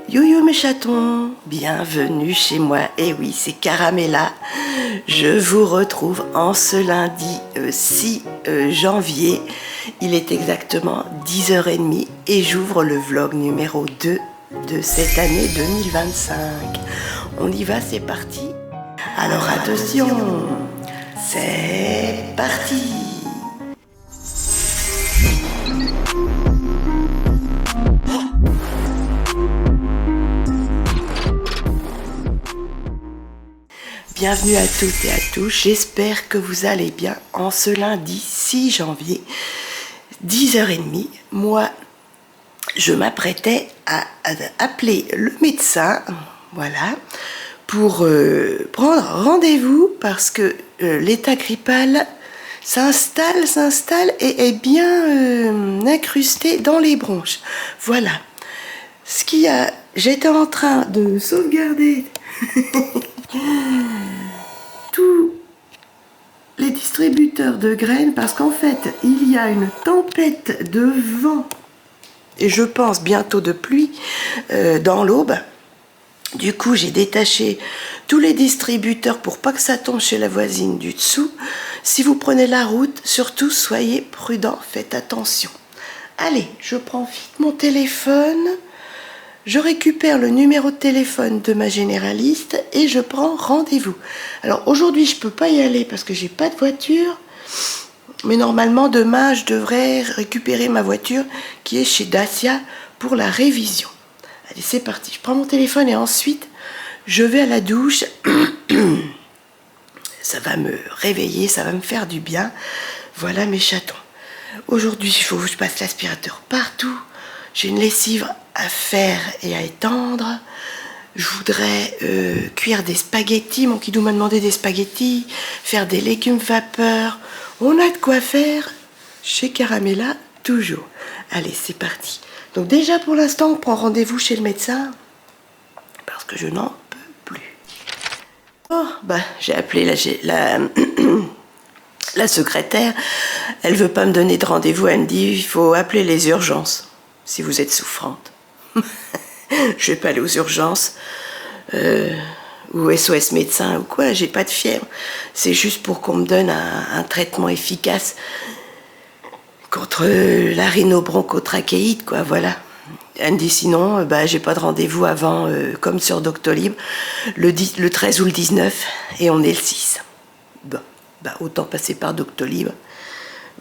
Yo mes chatons, bienvenue chez moi. Et oui, c'est Caramella. Je vous retrouve en ce lundi 6 janvier. Il est exactement 10h30 et j'ouvre le vlog numéro 2 de cette année 2025. On y va, c'est parti. Alors attention, c'est parti. Bienvenue à toutes et à tous, j'espère que vous allez bien en ce lundi 6 janvier, 10h30. Moi, je m'apprêtais à appeler le médecin, voilà, pour prendre rendez-vous parce que l'état grippal s'installe et est bien incrusté dans les bronches. Voilà. J'étais en train de sauvegarder tous les distributeurs de graines parce qu'en fait il y a une tempête de vent et je pense bientôt de pluie dans l'Aube. Du coup j'ai détaché tous les distributeurs pour pas que ça tombe chez la voisine du dessous. Si vous prenez la route, surtout soyez prudents, faites attention. Allez, je prends vite mon téléphone. Je récupère le numéro de téléphone de ma généraliste et je prends rendez-vous. Alors aujourd'hui, je peux pas y aller parce que j'ai pas de voiture. Mais normalement, demain, je devrais récupérer ma voiture qui est chez Dacia pour la révision. Allez, c'est parti. Je prends mon téléphone et ensuite, je vais à la douche. Ça va me réveiller, ça va me faire du bien. Voilà mes chatons. Aujourd'hui, il faut que je passe l'aspirateur partout. J'ai une lessive à faire et à étendre. Je voudrais cuire des spaghettis. Mon kidou m'a demandé des spaghettis, faire des légumes vapeur. On a de quoi faire chez Caramella, toujours. Allez, c'est parti. Donc déjà, pour l'instant, on prend rendez-vous chez le médecin parce que je n'en peux plus. Oh, bah, j'ai appelé la secrétaire. Elle veut pas me donner de rendez-vous. Elle me dit, il faut appeler les urgences. Si vous êtes souffrante. Je vais pas aller aux urgences ou SOS médecin ou quoi, j'ai pas de fièvre. C'est juste pour qu'on me donne un traitement efficace contre la rhinobronchotrachéite, quoi, voilà. Elle me dit sinon, j'ai pas de rendez-vous avant, comme sur Doctolib, le 13 ou le 19, et on est le 6. Bon, autant passer par Doctolib.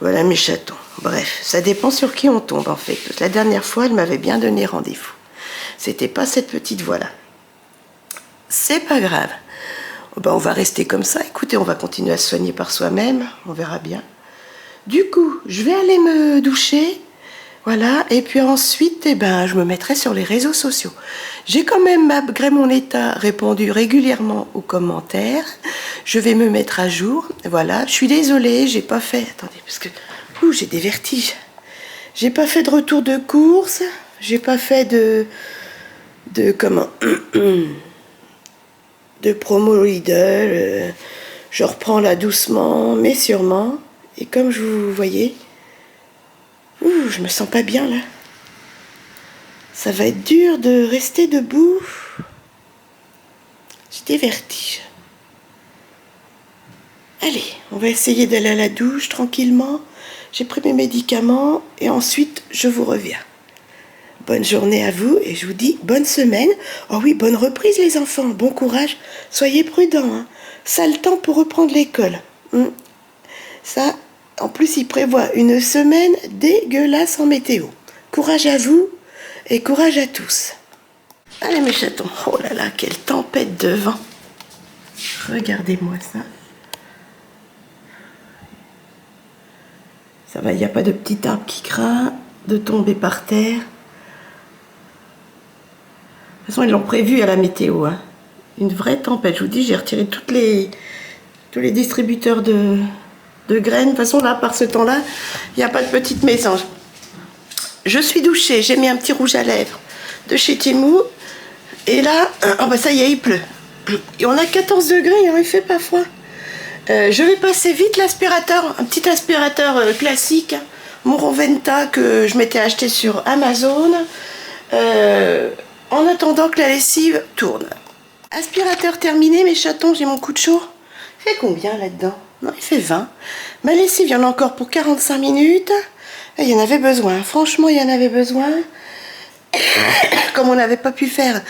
Voilà mes chatons. Bref, ça dépend sur qui on tombe en fait. La dernière fois, elle m'avait bien donné rendez-vous. C'était pas cette petite voix-là. C'est pas grave. On va rester comme ça. Écoutez, on va continuer à se soigner par soi-même. On verra bien. Du coup, je vais aller me doucher. Voilà. Et puis ensuite, je me mettrai sur les réseaux sociaux. J'ai quand même, malgré mon état, répondu régulièrement aux commentaires. Je vais me mettre à jour. Voilà. Je suis désolée, j'ai pas fait... Attendez, parce que... j'ai des vertiges. J'ai pas fait de retour de course. J'ai pas fait de promo Lidl. Je reprends là doucement, mais sûrement. Et comme vous voyez... je me sens pas bien là. Ça va être dur de rester debout. J'ai des vertiges. Allez, on va essayer d'aller à la douche tranquillement. J'ai pris mes médicaments et ensuite je vous reviens. Bonne journée à vous et je vous dis bonne semaine. Oh oui, bonne reprise les enfants, bon courage. Soyez prudents, hein. Ça le temps pour reprendre l'école. Ça, en plus, il prévoit une semaine dégueulasse en météo. Courage à vous et courage à tous. Allez mes chatons, oh là là, quelle tempête de vent. Regardez-moi ça. Ça va, il n'y a pas de petit arbre qui craint de tomber par terre. De toute façon, ils l'ont prévu à la météo. Hein. Une vraie tempête. Je vous dis, j'ai retiré tous les distributeurs de graines. De toute façon, là, par ce temps-là, il n'y a pas de petite maison. Je suis douchée. J'ai mis un petit rouge à lèvres de chez Temu. Et là, ça y est, il pleut. Et on a 14 degrés, hein, il fait pas froid. Je vais passer vite l'aspirateur, un petit aspirateur classique, hein, Moroventa que je m'étais acheté sur Amazon. en attendant que la lessive tourne. Aspirateur terminé, mes chatons, j'ai mon coup de chaud. Il fait combien là-dedans? Non, il fait 20. Ma lessive, il y en a encore pour 45 minutes. Et il y en avait besoin. Franchement, il y en avait besoin. Comme on n'avait pas pu faire...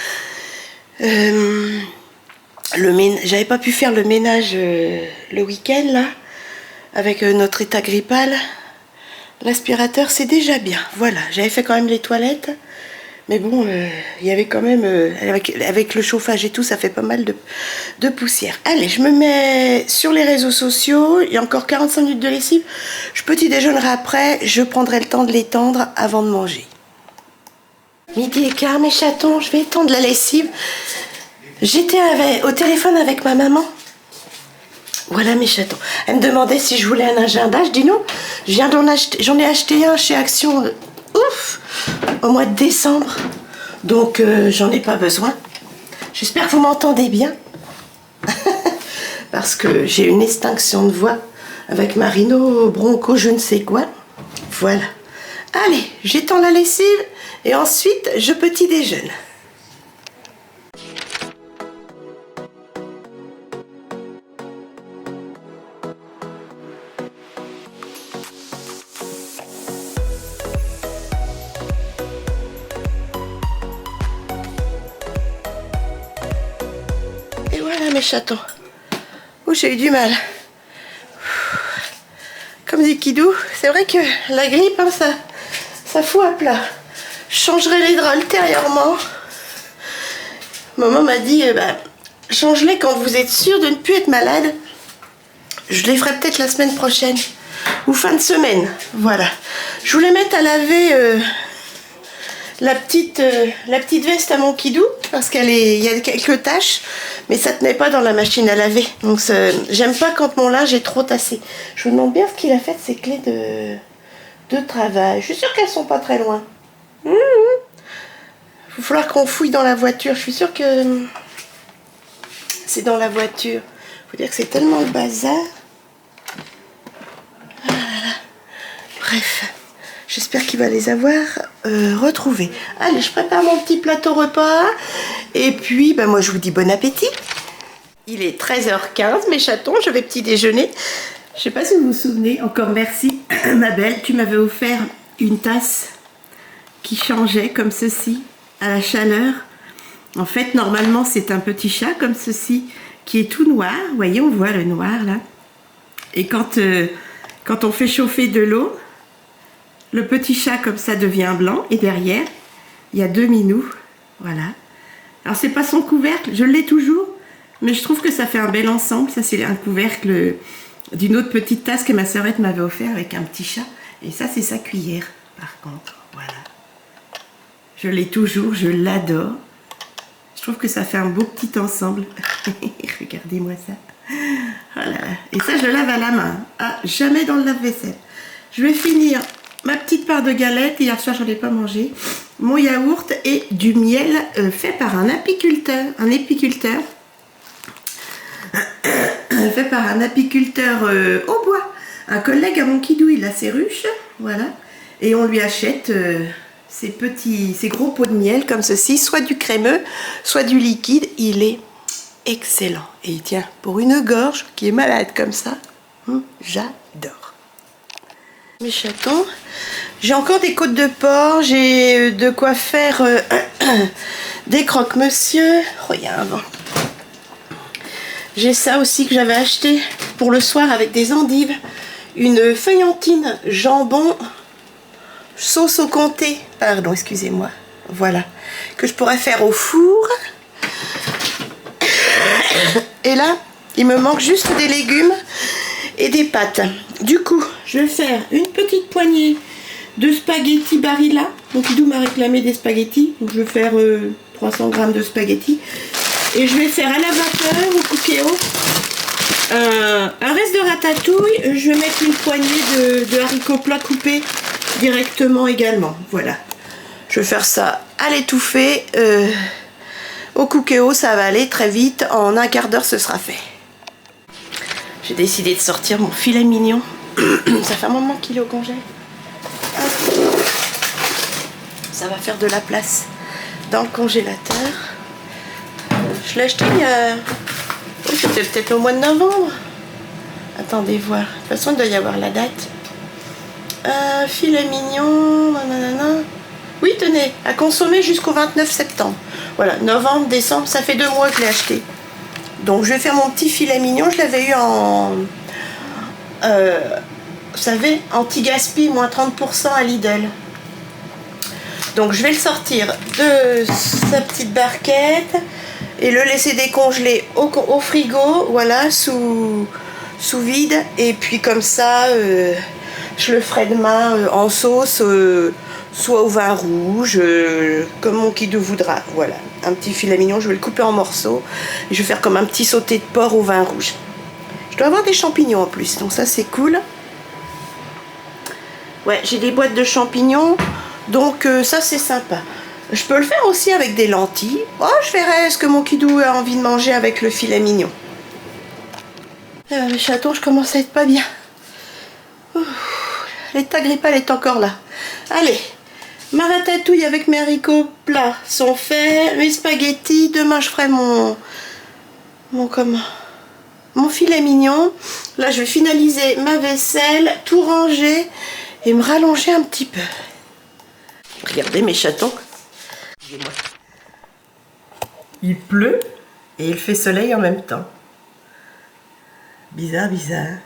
J'avais pas pu faire le ménage le week-end, là, avec notre état grippal. L'aspirateur, c'est déjà bien. Voilà, j'avais fait quand même les toilettes. Mais bon, il y avait quand même, avec le chauffage et tout, ça fait pas mal de poussière. Allez, je me mets sur les réseaux sociaux. Il y a encore 45 minutes de lessive. Je petit déjeunerai après. Je prendrai le temps de l'étendre avant de manger. Midi et quart, mes chatons, je vais étendre la lessive. J'étais au téléphone avec ma maman. Voilà mes chatons. Elle me demandait si je voulais un agenda. Je dis non. J'en ai acheté un chez Action. Ouf, au mois de décembre. Donc j'en ai pas besoin. J'espère que vous m'entendez bien. Parce que j'ai une extinction de voix avec Marino, Bronco, je ne sais quoi. Voilà. Allez, j'étends la lessive et ensuite je petit déjeune. Et voilà mes chatons. Oh, j'ai eu du mal. Comme dit Kidou, c'est vrai que la grippe, hein, ça fout à plat. Je changerai les draps ultérieurement. Maman m'a dit, change-les quand vous êtes sûr de ne plus être malade. Je les ferai peut-être la semaine prochaine. Ou fin de semaine. Voilà. Je voulais mettre à laver la petite veste à mon Kidou. Parce il y a quelques taches. Mais ça tenait pas dans la machine à laver. Donc j'aime pas quand mon linge est trop tassé. Je me demande bien ce qu'il a fait de ses clés de travail. Je suis sûre qu'elles sont pas très loin. Il va falloir qu'on fouille dans la voiture. Je suis sûre que c'est dans la voiture. Faut dire que c'est tellement le bazar. Ah là là. Bref. J'espère qu'il va les avoir retrouvés. Allez, je prépare mon petit plateau repas. Et puis, moi, je vous dis bon appétit. Il est 13h15, mes chatons. Je vais petit déjeuner. Je sais pas si vous vous souvenez. Encore merci, ma belle. Tu m'avais offert une tasse qui changeait comme ceci, à la chaleur. En fait, normalement, c'est un petit chat comme ceci, qui est tout noir. Vous voyez, on voit le noir, là. Et quand on fait chauffer de l'eau, le petit chat comme ça devient blanc et derrière il y a 2 minous, voilà. Alors c'est pas son couvercle, je l'ai toujours, mais je trouve que ça fait un bel ensemble. Ça c'est un couvercle d'une autre petite tasse que ma sœurette m'avait offert avec un petit chat. Et ça c'est sa cuillère par contre, voilà. Je l'ai toujours, je l'adore. Je trouve que ça fait un beau petit ensemble. Regardez-moi ça. Voilà. Et ça je le lave à la main, jamais dans le lave-vaisselle. Je vais finir ma petite part de galette, hier soir j'en ai pas mangé, mon yaourt et du miel fait par un apiculteur. Fait par un apiculteur au bois. Un collègue à mon Kidou, il a ses ruches, voilà. Et on lui achète ces gros pots de miel comme ceci, soit du crémeux, soit du liquide. Il est excellent. Et il tient pour une gorge qui est malade comme ça. J'adore. Mes chatons, j'ai encore des côtes de porc, j'ai de quoi faire des croque-monsieur. Regarde, j'ai ça aussi que j'avais acheté pour le soir avec des endives, une feuillantine jambon sauce au comté, pardon, excusez-moi, voilà, que je pourrais faire au four. Et là, il me manque juste des légumes et des pâtes. Du coup, je vais faire une petite poignée de spaghettis Barilla. Donc Kidou m'a réclamé des spaghettis. Donc je vais faire 300 g de spaghettis. Et je vais faire à la vapeur au cookéo un reste de ratatouille. Je vais mettre une poignée de haricots plats coupés directement également. Voilà. Je vais faire ça à l'étouffée. Au cookéo, ça va aller très vite. En un quart d'heure, ce sera fait. J'ai décidé de sortir mon filet mignon. Ça fait un moment qu'il est au congé. Ça va faire de la place dans le congélateur. Je l'ai acheté il y a... Oui, c'était peut-être au mois de novembre. Attendez voir. De toute façon, il doit y avoir la date. Filet mignon, nanana. Oui, tenez, à consommer jusqu'au 29 septembre. Voilà, novembre, décembre, ça fait 2 mois que je l'ai acheté. Donc, je vais faire mon petit filet mignon. Je l'avais eu en... vous savez, anti-gaspi, moins 30% à Lidl. Donc, je vais le sortir de sa petite barquette et le laisser décongeler au frigo, voilà, sous vide. Et puis, comme ça... je le ferai demain en sauce, soit au vin rouge, comme mon kidou voudra. Voilà, un petit filet mignon, je vais le couper en morceaux. Et je vais faire comme un petit sauté de porc au vin rouge. Je dois avoir des champignons en plus, donc ça c'est cool. Ouais, j'ai des boîtes de champignons, donc ça c'est sympa. Je peux le faire aussi avec des lentilles. Oh, je verrai ce que mon kidou a envie de manger avec le filet mignon. Le chaton, je commence à être pas bien. L'état grippal est encore là. Allez, ma ratatouille avec mes haricots plats sont faits. Mes spaghettis, demain je ferai mon filet mignon. Là, je vais finaliser ma vaisselle, tout ranger et me rallonger un petit peu. Regardez mes chatons. Il pleut et il fait soleil en même temps. Bizarre, bizarre.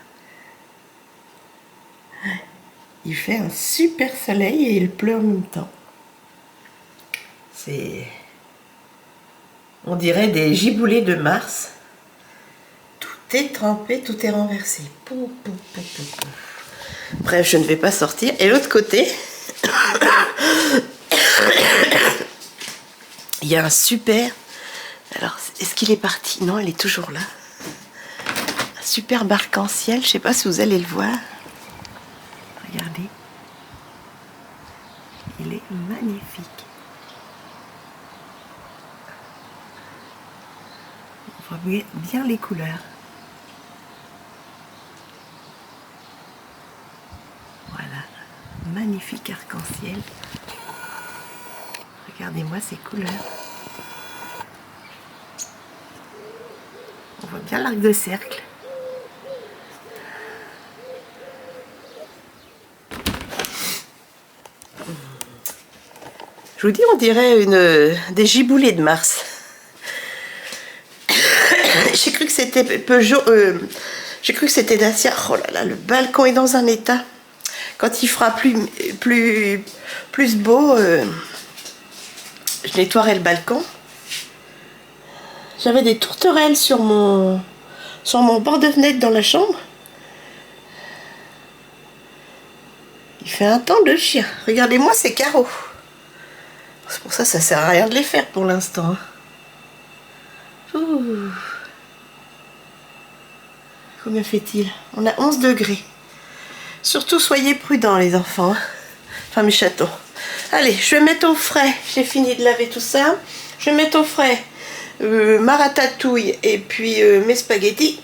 Il fait un super soleil et il pleut en même temps. C'est... on dirait des giboulées de Mars. Tout est trempé, tout est renversé. Pouf, pouf, pouf, pouf, pouf. Bref, je ne vais pas sortir. Et l'autre côté, il y a un super... Alors, est-ce qu'il est parti? Non, il est toujours là. Un super arc-en-ciel. Je ne sais pas si vous allez le voir. Regardez, il est magnifique. On voit bien les couleurs. Voilà, magnifique arc-en-ciel. Regardez-moi ces couleurs. On voit bien l'arc de cercle. Je vous dis, on dirait des giboulées de Mars. J'ai cru que c'était Peugeot. J'ai cru que c'était Dacia. Oh là là, le balcon est dans un état. Quand il fera plus beau, je nettoierai le balcon. J'avais des tourterelles sur mon bord de fenêtre dans la chambre. Il fait un temps de chien. Regardez-moi ces carreaux. C'est pour ça que ça sert à rien de les faire pour l'instant. Combien fait-il? On a 11 degrés. Surtout soyez prudents les enfants. Enfin mes chatons. Allez, je vais mettre au frais. J'ai fini de laver tout ça. Je vais mettre au frais ma ratatouille et puis mes spaghettis.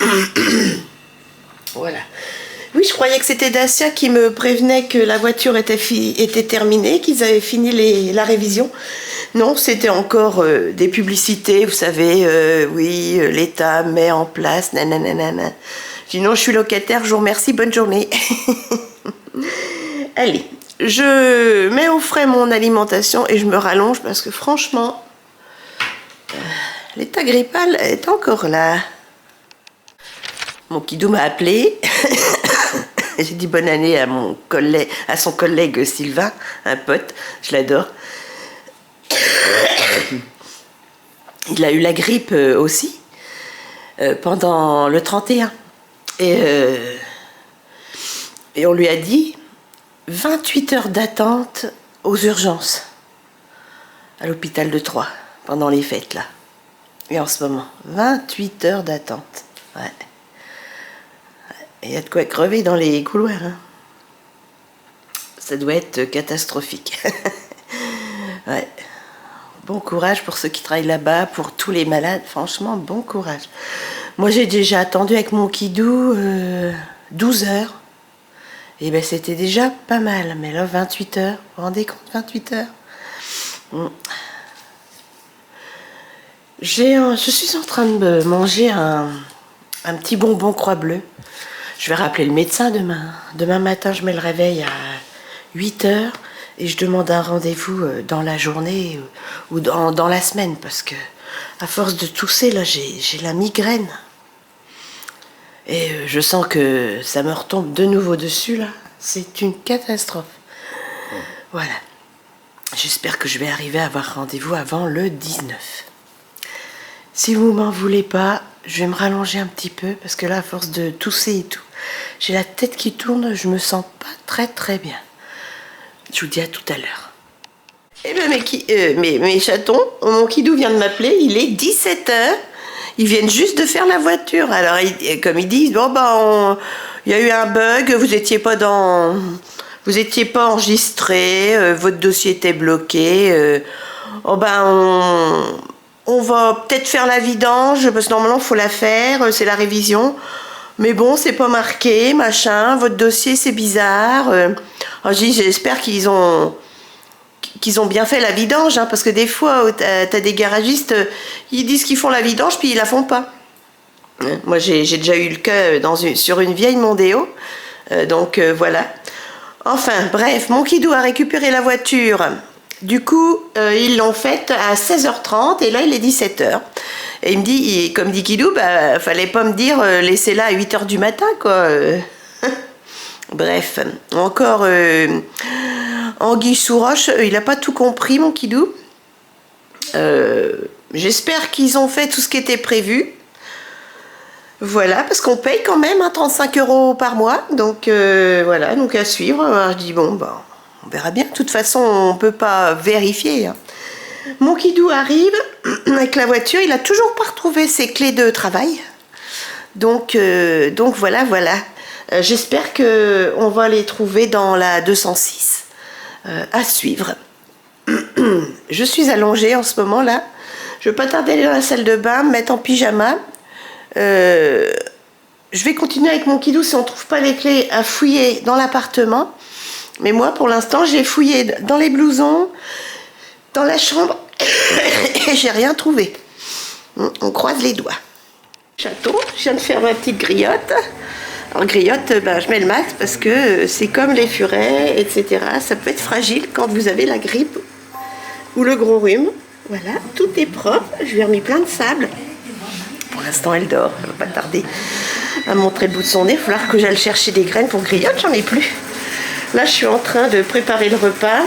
Voilà. Oui, je croyais que c'était Dacia qui me prévenait que la voiture était terminée, qu'ils avaient fini la révision. Non, c'était encore des publicités, vous savez, oui, l'État met en place, nanana. Je dis non, je suis locataire, je vous remercie, bonne journée. Allez, je mets au frais mon alimentation et je me rallonge parce que franchement, l'état grippal est encore là. Mon kidou m'a appelé. J'ai dit bonne année à son collègue Sylvain, un pote, je l'adore. Il a eu la grippe aussi pendant le 31. Et on lui a dit 28 heures d'attente aux urgences à l'hôpital de Troyes pendant les fêtes là. Et en ce moment, 28 heures d'attente. Ouais. Il y a de quoi crever dans les couloirs. Hein. Ça doit être catastrophique. Ouais. Bon courage pour ceux qui travaillent là-bas, pour tous les malades. Franchement, bon courage. Moi, j'ai déjà attendu avec mon kidou 12 heures. Et ben, c'était déjà pas mal. Mais là, 28 heures. Vous vous rendez compte, 28 heures Je suis en train de manger un petit bonbon croix bleue. Je vais rappeler le médecin demain. Demain matin, je mets le réveil à 8 heures et je demande un rendez-vous dans la journée ou dans la semaine parce que à force de tousser, là, j'ai la migraine. Et je sens que ça me retombe de nouveau dessus, là. C'est une catastrophe. Voilà. J'espère que je vais arriver à avoir rendez-vous avant le 19. Si vous m'en voulez pas, je vais me rallonger un petit peu parce que là, à force de tousser et tout, j'ai la tête qui tourne, je me sens pas très très bien. Je vous dis à tout à l'heure. Eh ben mes chatons, mon kidou vient de m'appeler, il est 17h. Ils viennent juste de faire la voiture. Alors, comme ils disent, bon ben, il y a eu un bug, vous étiez pas enregistré, votre dossier était bloqué. Oh ben, on va peut-être faire la vidange, parce que normalement, il faut la faire, c'est la révision. Mais bon, c'est pas marqué, machin, votre dossier, c'est bizarre. Alors, je dis, j'espère qu'ils ont bien fait la vidange, hein, parce que des fois, t'as des garagistes, ils disent qu'ils font la vidange, puis ils la font pas. Moi, j'ai déjà eu le cas sur une vieille Mondeo, donc voilà. Enfin, bref, mon kidou a récupéré la voiture. Du coup, ils l'ont faite à 16h30 et là, il est 17h. Et il me dit, comme dit Kidou, bah, fallait pas me dire laissez-la à 8h du matin, quoi. Bref, encore anguille sous roche, il n'a pas tout compris, mon Kidou. J'espère qu'ils ont fait tout ce qui était prévu. Voilà, parce qu'on paye quand même 35 € par mois. Donc voilà, donc à suivre. Alors, je dis bon, bah, on verra bien. De toute façon, on ne peut pas vérifier. Hein. Mon Kidou arrive avec la voiture. Il n'a toujours pas retrouvé ses clés de travail. Donc voilà. J'espère qu'on va les trouver dans la 206. À suivre. Je suis allongée en ce moment là. Je ne vais pas tarder à aller dans la salle de bain, me mettre en pyjama. Je vais continuer avec mon Kidou si on ne trouve pas les clés à fouiller dans l'appartement. Mais moi pour l'instant j'ai fouillé dans les blousons, dans la chambre et j'ai rien trouvé. On croise les doigts. Château, je viens de faire ma petite griotte. Alors griotte, ben, je mets le masque parce que c'est comme les furets, etc. Ça peut être fragile quand vous avez la grippe ou le gros rhume. Voilà, tout est propre. Je lui ai remis plein de sable. Pour l'instant, elle dort. Elle va pas tarder à montrer le bout de son nez. Il va falloir que j'aille chercher des graines pour griotte. J'en ai plus. Là, je suis en train de préparer le repas.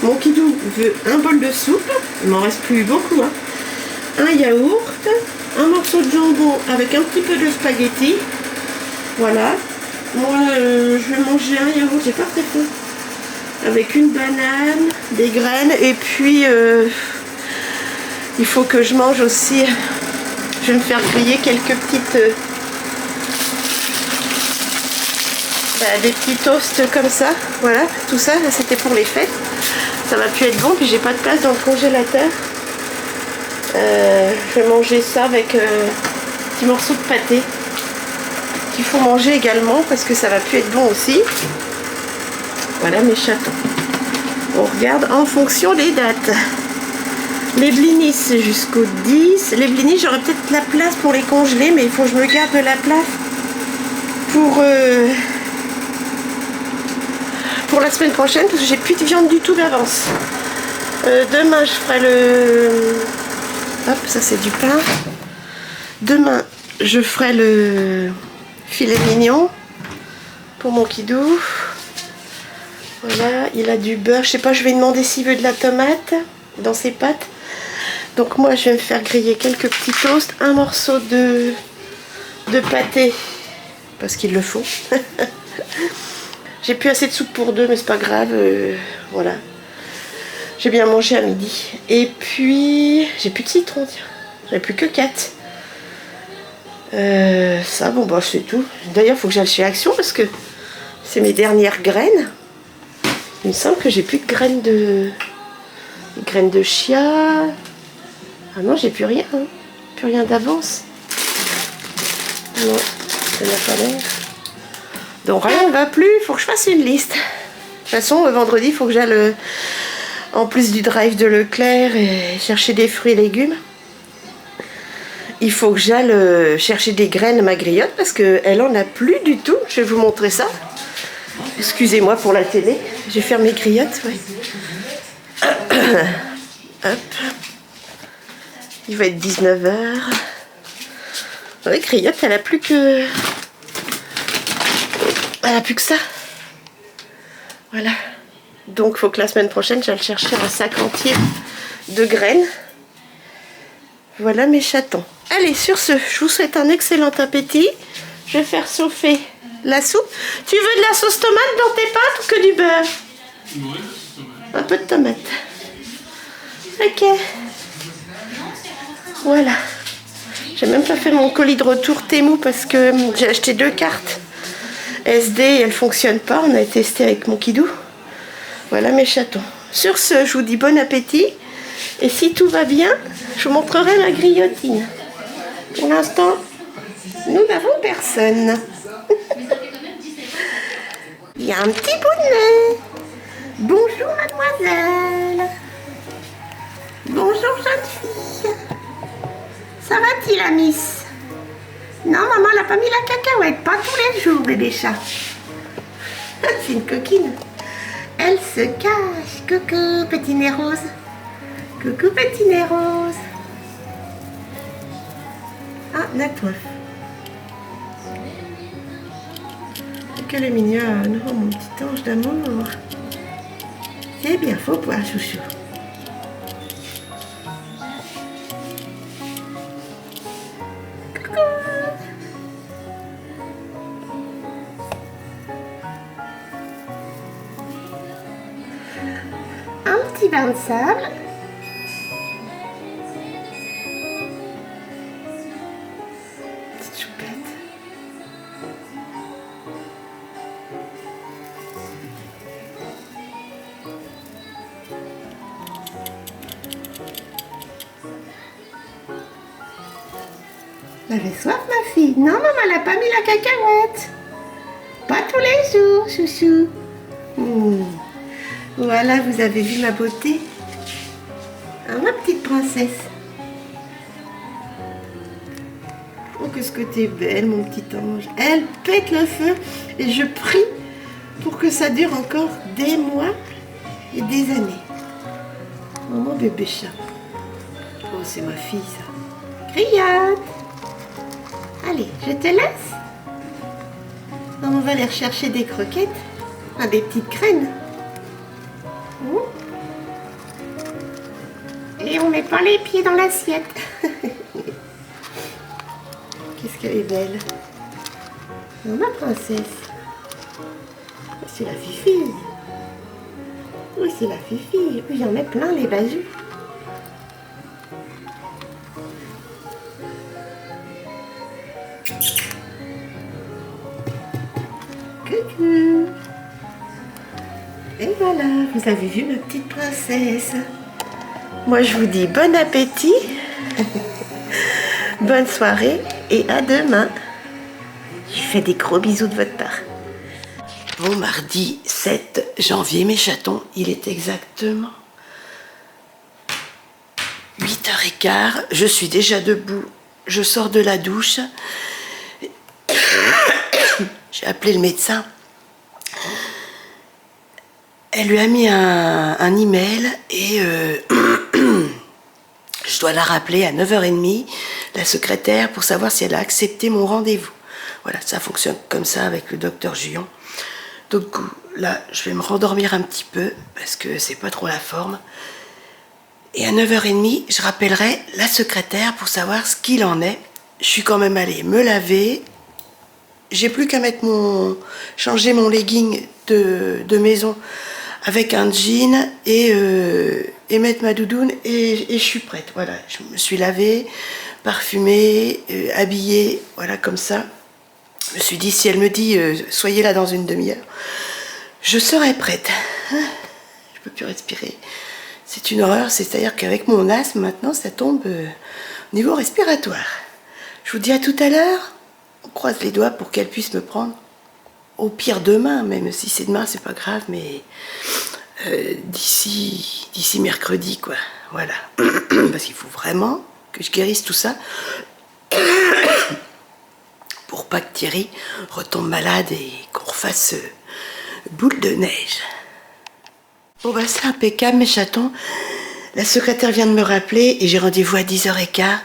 Mon Kidou veut un bol de soupe. Il m'en reste plus beaucoup. Hein. Un yaourt, un morceau de jambon avec un petit peu de spaghetti. Voilà. Moi, je vais manger un yaourt. J'ai pas très faim. Avec une banane, des graines. Et puis, il faut que je mange aussi... Je vais me faire griller quelques petites... des petits toasts comme ça. Voilà, tout ça, c'était pour les fêtes. Ça va plus être bon, puis j'ai pas de place dans le congélateur. Je vais manger ça avec un petit morceau de pâté. Qu'il faut manger également, parce que ça va plus être bon aussi. Voilà mes chatons. On regarde en fonction des dates. Les blinis, c'est jusqu'au 10. Les blinis, j'aurais peut-être la place pour les congeler, mais il faut que je me garde la place pour la semaine prochaine, parce que j'ai plus de viande du tout d'avance. Demain, je ferai le... Hop, ça c'est du pain. Demain, je ferai le filet mignon pour mon Kidou. Voilà, il a du beurre. Je sais pas, je vais demander s'il veut de la tomate dans ses pâtes. Donc moi, je vais me faire griller quelques petits toasts, un morceau de pâté, parce qu'il le faut. J'ai plus assez de soupe pour deux, mais c'est pas grave. Voilà. J'ai bien mangé à midi. Et puis, j'ai plus de citron, tiens. J'en ai plus que 4. Ça, bon, bah, c'est tout. D'ailleurs, il faut que j'aille chez Action, parce que c'est mes dernières graines. Il me semble que j'ai plus de graines de... graines de chia. Ah non, j'ai plus rien. Hein. Plus rien d'avance. Non, ça n'a pas l'air. Donc rien ne va plus, il faut que je fasse une liste. De toute façon, vendredi, il faut que j'aille, en plus du drive de Leclerc, et chercher des fruits et légumes. il faut que j'aille chercher des graines ma griotte parce qu'elle en a plus du tout. Je vais vous montrer ça. Excusez-moi pour la télé. Je vais faire mes griottes. Ouais. Hop. Il va être 19h. Oui, griotte, elle a plus que... Elle a plus que ça. Voilà. Donc, il faut que la semaine prochaine, j'aille chercher un sac entier de graines. Voilà mes chatons. Allez, sur ce, je vous souhaite un excellent appétit. Je vais faire chauffer la soupe. Tu veux de la sauce tomate dans tes pâtes ou que du beurre? Oui, un peu de tomate. Ok. Voilà. J'ai même pas fait mon colis de retour Temu parce que j'ai acheté 2 cartes SD et elles fonctionnent pas. On a testé avec mon kidou. Voilà mes chatons. Sur ce, je vous dis bon appétit. Et si tout va bien, je vous montrerai ma griotine. Pour l'instant, nous n'avons personne. Il y a un petit bout de nez. Bonjour mademoiselle. Bonjour jeune fille. Ça va-t-il la miss? Non, maman n'a pas mis la cacahuète. Pas tous les jours, bébé chat. C'est une coquine. Elle se cache. Coucou, petit nez rose. Coucou, petit nez rose. Ah, Natouaf. Qu'elle est mignonne. Oh, mon petit ange d'amour. C'est bien, faut boire, chouchou. Coucou. Un petit bain de sable. Petite choupette. Elle avait soif ma fille. Non maman, elle n'a pas mis la cacahuète. Pas tous les jours, chouchou. Voilà, vous avez vu ma beauté. Ah, ma petite princesse. Oh, qu'est-ce que t'es belle, mon petit ange. Elle pète le feu. Et je prie pour que ça dure encore des mois et des années. Oh, mon bébé chat. Oh, c'est ma fille, ça. Griotte. Allez, je te laisse. On va aller rechercher des croquettes. Ah, des petites graines. Et on met pas les pieds dans l'assiette. Qu'est-ce qu'elle est belle. Oh, ma princesse. C'est la fifi. Oui, c'est la fifi. Oui, j'en ai plein les bazous. Coucou. Et voilà, vous avez vu ma petite princesse. Moi, je vous dis bon appétit, bonne soirée et à demain. Je fais des gros bisous de votre part. Bon, mardi 7 janvier, mes chatons, il est exactement 8h15. Je suis déjà debout. Je sors de la douche. J'ai appelé le médecin. Elle lui a mis un email et je dois la rappeler à 9h30, la secrétaire, pour savoir si elle a accepté mon rendez-vous. Voilà, ça fonctionne comme ça avec le docteur Juillon. Donc là, je vais me rendormir un petit peu parce que c'est pas trop la forme. Et à 9h30, je rappellerai la secrétaire pour savoir ce qu'il en est. Je suis quand même allée me laver. J'ai plus qu'à changer mon legging de maison avec un jean et mettre ma doudoune et je suis prête. Voilà, je me suis lavée, parfumée, habillée, voilà comme ça. Je me suis dit, si elle me dit soyez là dans une demi-heure, je serai prête. Je peux plus respirer. C'est une horreur, c'est-à-dire qu'avec mon asthme maintenant, ça tombe au niveau respiratoire. Je vous dis à tout à l'heure. On croise les doigts pour qu'elle puisse me prendre. Au pire demain, même si c'est demain, c'est pas grave, mais d'ici mercredi, quoi. Voilà. Parce qu'il faut vraiment que je guérisse tout ça. pour pas que Thierry retombe malade et qu'on refasse boule de neige. Bon bah c'est impeccable mes chatons. La secrétaire vient de me rappeler et j'ai rendez-vous à 10h15.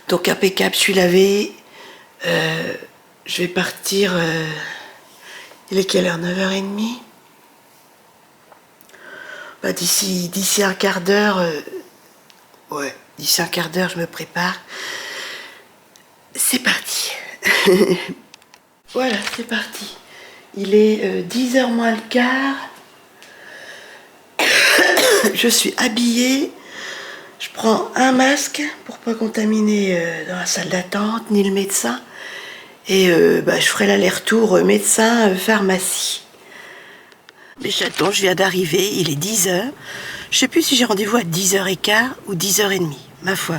Donc impeccable, je suis lavée. Je vais partir... il est quelle heure? 9h30. Bah, d'ici un quart d'heure... ouais, d'ici un quart d'heure, je me prépare. C'est parti. Voilà, c'est parti. Il est 10h moins le quart. Je suis habillée. Je prends un masque pour pas contaminer dans la salle d'attente, ni le médecin. Et je ferai l'aller-retour médecin-pharmacie. Mes chatons, je viens d'arriver, il est 10h. Je sais plus si j'ai rendez-vous à 10h15 ou 10h30, ma foi.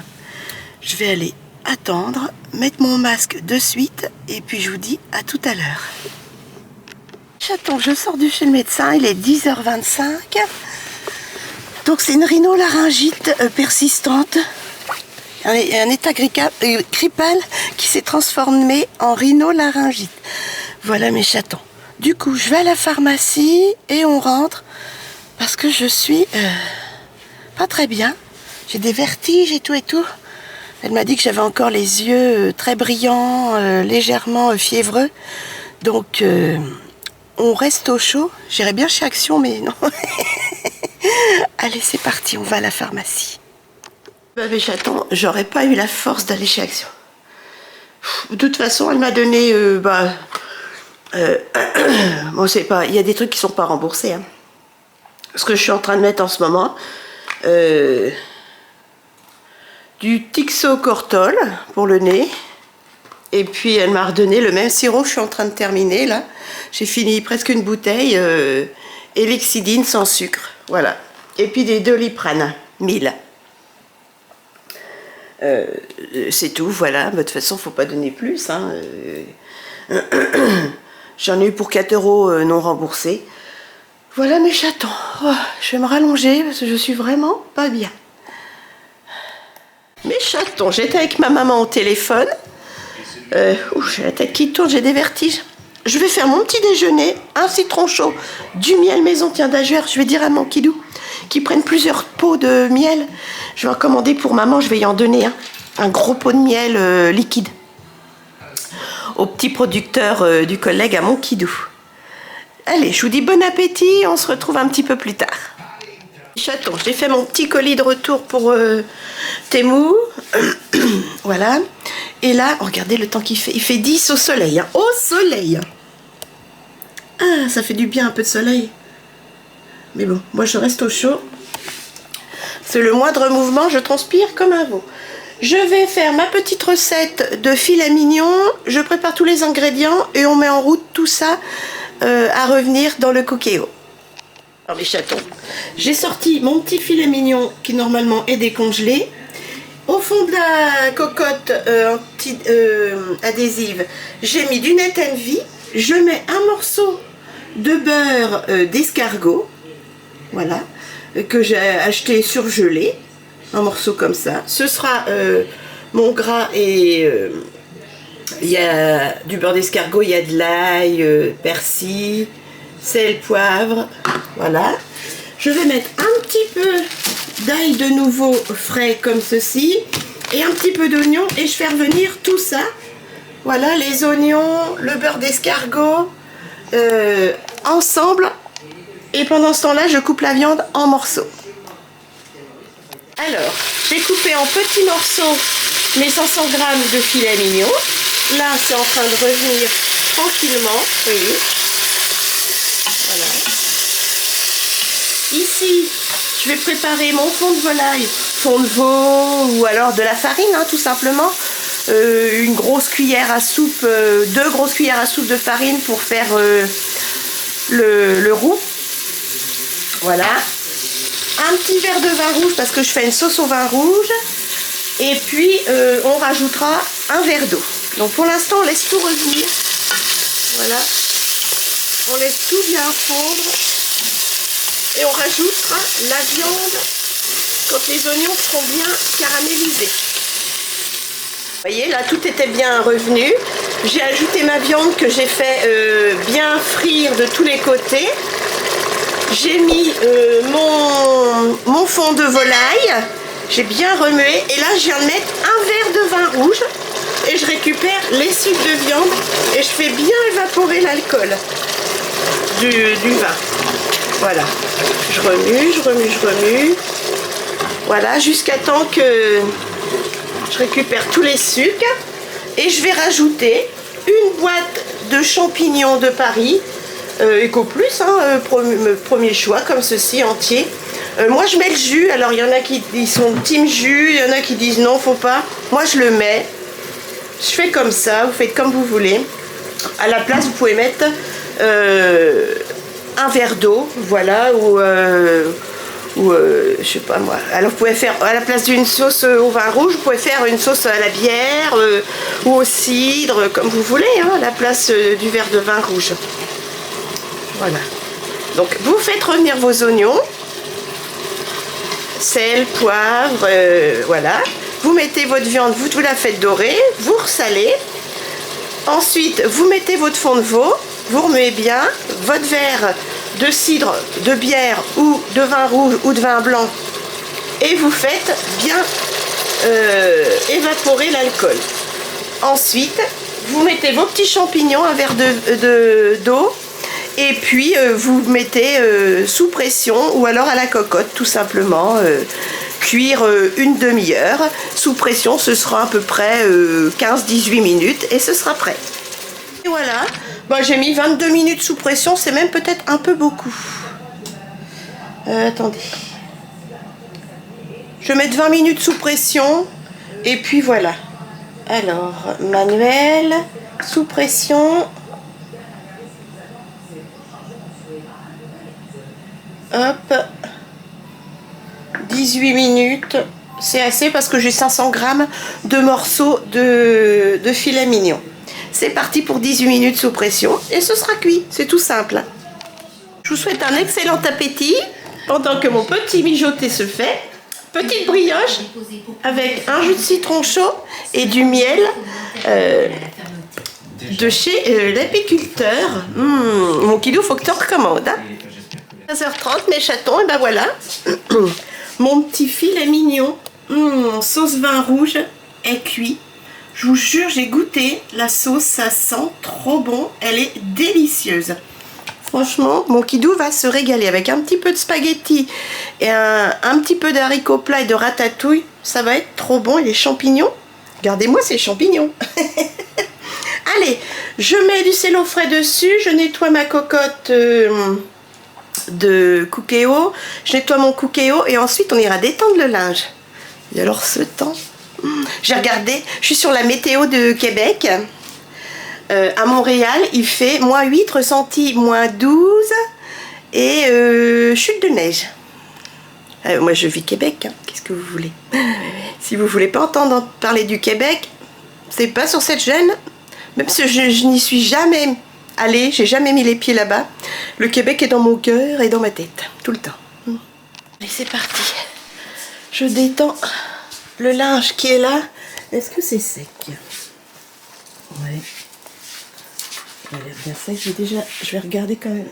Je vais aller attendre, mettre mon masque de suite, et puis je vous dis à tout à l'heure. Chatons, je sors de chez le médecin, il est 10h25. Donc c'est une rhinolaryngite persistante, un état grippal qui s'est transformé en rhinolaryngite. Voilà mes chatons. Du coup, je vais à la pharmacie et on rentre parce que je suis pas très bien. J'ai des vertiges et tout et tout. Elle m'a dit que j'avais encore les yeux très brillants, légèrement fiévreux. Donc on reste au chaud. J'irais bien chez Action, mais non. Allez, c'est parti, on va à la pharmacie. Bah, mes chatons, j'aurais pas eu la force d'aller chez Action. De toute façon, elle m'a donné... bon, c'est pas... Il y a des trucs qui sont pas remboursés. Hein. Ce que je suis en train de mettre en ce moment, du Tixocortol pour le nez. Et puis, elle m'a redonné le même sirop que je suis en train de terminer, là. J'ai fini presque une bouteille... Elixidine sans sucre, voilà. Et puis des Doliprane, 1000. C'est tout, voilà. De toute façon, faut pas donner plus. Hein. J'en ai eu pour 4 € non remboursés. Voilà mes chatons. Oh, je vais me rallonger parce que je suis vraiment pas bien. Mes chatons, j'étais avec ma maman au téléphone. J'ai la tête qui tourne, j'ai des vertiges. Je vais faire mon petit déjeuner, un citron chaud, du miel maison, tiens d'ailleurs, je vais dire à mon kidou qu'il prenne plusieurs pots de miel. Je vais en commander pour maman, je vais y en donner un gros pot de miel liquide au petit producteur du collègue à mon kidou. Allez, je vous dis bon appétit, on se retrouve un petit peu plus tard. Chaton, j'ai fait mon petit colis de retour pour Temu. Voilà. Et là, regardez le temps qu'il fait. Il fait 10 au soleil. Hein. Au soleil. Ah, ça fait du bien un peu de soleil. Mais bon, moi je reste au chaud. C'est le moindre mouvement, je transpire comme un veau. Je vais faire ma petite recette de filet mignon. Je prépare tous les ingrédients et on met en route tout ça à revenir dans le Cookéo. Alors mes chatons, j'ai sorti mon petit filet mignon qui normalement est décongelé. Au fond de la cocotte adhésive, j'ai mis du Net & Vie. Je mets un morceau de beurre d'escargot, voilà, que j'ai acheté surgelé, un morceau comme ça. Ce sera mon gras et il y a du beurre d'escargot, il y a de l'ail, persil, sel, poivre, voilà. Je vais mettre un petit peu d'ail de nouveau frais comme ceci et un petit peu d'oignon et je fais revenir tout ça. Voilà, les oignons, le beurre d'escargot ensemble et pendant ce temps-là, je coupe la viande en morceaux. Alors, j'ai coupé en petits morceaux mes 500 g de filet mignon. Là, c'est en train de revenir tranquillement, vous voyez. Voilà. Ici, je vais préparer mon fond de volaille, fond de veau ou alors de la farine, hein, tout simplement. Une grosse cuillère à soupe, 2 grosses cuillères à soupe de farine pour faire le roux. Voilà. Un petit verre de vin rouge parce que je fais une sauce au vin rouge. Et puis, on rajoutera un verre d'eau. Donc pour l'instant, on laisse tout revenir. Voilà. On laisse tout bien fondre. Et on rajoutera la viande comme quand les oignons seront bien caramélisés. Vous voyez, là, tout était bien revenu. J'ai ajouté ma viande que j'ai fait bien frire de tous les côtés. J'ai mis mon fond de volaille. J'ai bien remué. Et là, je viens de mettre un verre de vin rouge. Et je récupère les sucs de viande. Et je fais bien évaporer l'alcool du vin. Voilà. Je remue, je remue, je remue. Voilà, jusqu'à temps que je récupère tous les sucs. Et je vais rajouter une boîte de champignons de Paris. Eco Plus, hein, premier choix, comme ceci, entier. Moi, je mets le jus. Alors, il y en a qui sont team jus. Il y en a qui disent non, faut pas. Moi, je le mets. Je fais comme ça. Vous faites comme vous voulez. À la place, vous pouvez mettre un verre d'eau. Voilà. Ou je sais pas moi. Alors, vous pouvez faire, à la place d'une sauce au vin rouge, vous pouvez faire une sauce à la bière ou au cidre, comme vous voulez, hein, à la place du verre de vin rouge. Voilà. Donc, vous faites revenir vos oignons, sel, poivre, voilà. Vous mettez votre viande, vous la faites dorer, vous ressalez. Ensuite, vous mettez votre fond de veau, vous remuez bien votre verre de cidre, de bière ou de vin rouge ou de vin blanc et vous faites bien évaporer l'alcool. Ensuite, vous mettez vos petits champignons, un verre d'eau. Et puis vous mettez sous pression ou alors à la cocotte tout simplement, cuire une demi-heure. Sous pression, ce sera à peu près 15-18 minutes et ce sera prêt. Et voilà, bon, j'ai mis 22 minutes sous pression, c'est même peut-être un peu beaucoup. Attendez. Je vais mettre 20 minutes sous pression et puis voilà. Alors, manuel, sous pression. Hop, 18 minutes, c'est assez parce que j'ai 500 grammes de morceaux de filet mignon. C'est parti pour 18 minutes sous pression et ce sera cuit, c'est tout simple. Je vous souhaite un excellent appétit pendant que mon petit mijoté se fait. Petite brioche avec un jus de citron chaud et du miel de chez l'apiculteur. Mon kilo, faut que tu en recommandes. Hein. 15h30, mes chatons, et ben voilà, mon petit filet mignon, sauce vin rouge, est cuit. Je vous jure, j'ai goûté la sauce, ça sent trop bon, elle est délicieuse. Franchement, mon kidou va se régaler avec un petit peu de spaghetti et un petit peu d'haricots plats et de ratatouille. Ça va être trop bon, et les champignons, regardez-moi ces champignons. Allez, je mets du cello frais dessus, je nettoie ma cocotte de cookéo, je nettoie mon cookéo et ensuite on ira détendre le linge. Et alors ce temps, j'ai regardé, je suis sur la météo de Québec. À Montréal, il fait -8 ressenti, -12 et chute de neige. Moi je vis Québec, hein. Qu'est-ce que vous voulez? Si vous voulez pas entendre parler du Québec, c'est pas sur cette chaîne, même si je n'y suis jamais allez, j'ai jamais mis les pieds là-bas. Le Québec est dans mon cœur et dans ma tête, tout le temps. Allez, c'est parti. Je détends le linge qui est là. Est-ce que c'est sec? Ouais. Il a l'air bien sec. Je vais regarder quand même.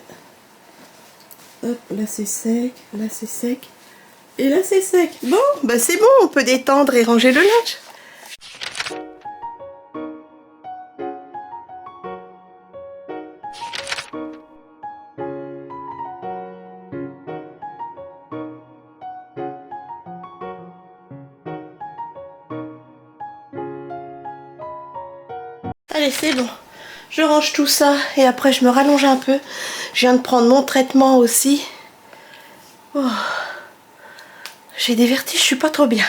Hop, là c'est sec, là c'est sec. Et là c'est sec. Bon, bah c'est bon, on peut détendre et ranger le linge. Allez, c'est bon. Je range tout ça et après je me rallonge un peu. Je viens de prendre mon traitement aussi. Oh. J'ai des vertiges, je suis pas trop bien.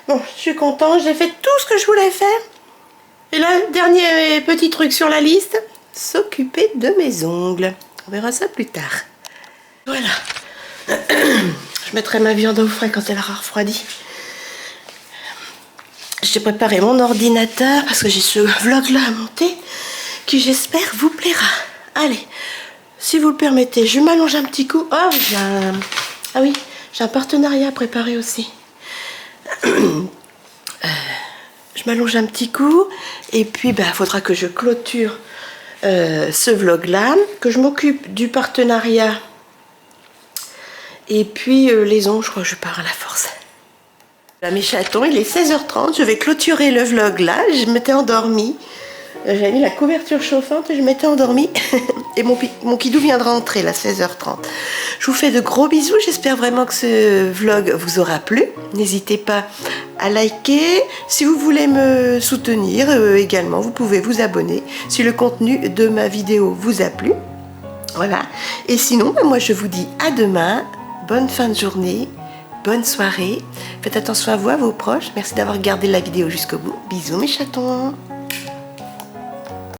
Bon, je suis contente, j'ai fait tout ce que je voulais faire. Et là, dernier petit truc sur la liste, s'occuper de mes ongles. On verra ça plus tard. Voilà. Je mettrai ma viande au frais quand elle aura refroidi. J'ai préparé mon ordinateur parce que j'ai ce vlog là à monter qui j'espère vous plaira. Allez, si vous le permettez, je m'allonge un petit coup. Oh, ah oui, j'ai un partenariat à préparer aussi. Je m'allonge un petit coup et puis il faudra que je clôture ce vlog là, que je m'occupe du partenariat et puis les ongles, je crois que je pars à la force. Là, mes chatons, il est 16h30, je vais clôturer le vlog là, je m'étais endormie. J'avais mis la couverture chauffante et je m'étais endormie. Et mon kidou vient de rentrer là, 16h30. Je vous fais de gros bisous. J'espère vraiment que ce vlog vous aura plu. N'hésitez pas à liker. Si vous voulez me soutenir également, vous pouvez vous abonner si le contenu de ma vidéo vous a plu. Voilà. Et sinon, moi je vous dis à demain. Bonne fin de journée. Bonne soirée. Faites attention à vous, à vos proches. Merci d'avoir regardé la vidéo jusqu'au bout. Bisous mes chatons.